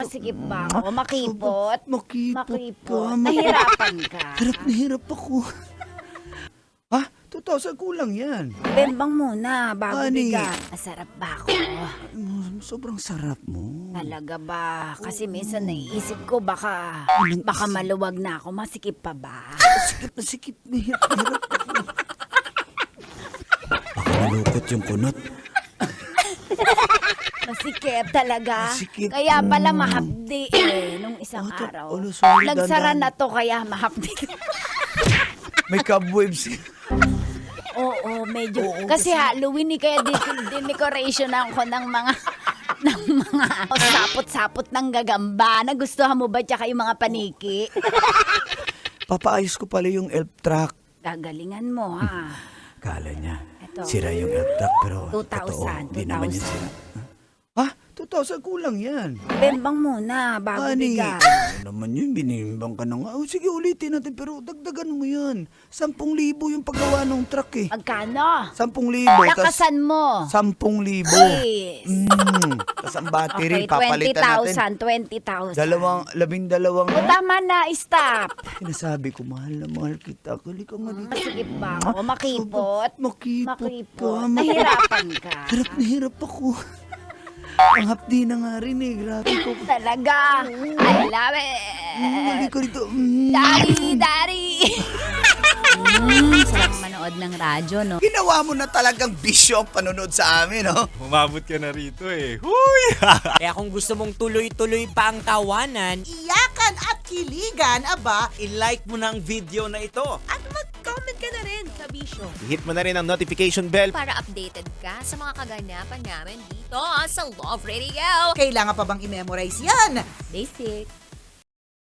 Masikip ba ako? Makipot? Makipot ka. Nahirapan ka? Hirap na hirap ako. Ha? 2,000 kulang yan. Bembang muna bago Honey. bigat. Masarap ba ako? Sobrang sarap mo. Talaga ba? Kasi minsan naiisip ko baka maluwag na ako. Masikip pa ba? Sikip na sikip. Hirap na hirap ako. Baka malukot yung kunot. Masikip talaga. Masikip. Kaya pala mahapdi nung isang araw. Sorry, Nagsara dandan. na to kaya mahapdi. May cobwebs. Oo, medyo. Kasi Halloween kaya decoration ako ng mga sapot-sapot ng gagamba. Nagustuhan mo ba tsaka yung mga paniki? Papaayos ko pala yung elf truck. Gagalingan mo ha. Kala niya, Eto. sira yung elf truck pero 2,000, totoo, hindi naman yan 2,000. sira. Ha? 2,000 kulang yan. Bembang muna bago Honey, bigat. ano naman yun, binimbang ka na nga. Sige, ulitin natin pero dagdagan mo yan. 10,000 yung paggawa ng truck eh. Magkano? 10,000. Lakasan mo. 10,000. Please. Tapos ang battery, Okay, papalitan natin. 20,000. Labindalawang. O tama na, stop. Sinasabi ko, mahal na mahal kita. Kali ka nga dito. Masikip ba ako? Makipot? Makipot ka. Nahirapan ka? Hirap na hirap ako. Ang hapdi na nga rin eh. Grabe ko. Talaga. I love it. Mali ko rito. Daddy. Sarap manood ng radyo, no? Ginawa mo na talagang bisyo ang panonood sa amin, no? Umabot ka na rito eh. Huy! Kaya kung gusto mong tuloy-tuloy pa ang tawanan, Iyakan at kiligan, aba, i-like mo na ang video na ito. At mag-comment ka na rin sa Bisyo Hit mo na rin ang notification bell. para updated ka sa mga kaganapan namin dito sa Love Radio. kailangan pa bang i-memorize yan? Basic.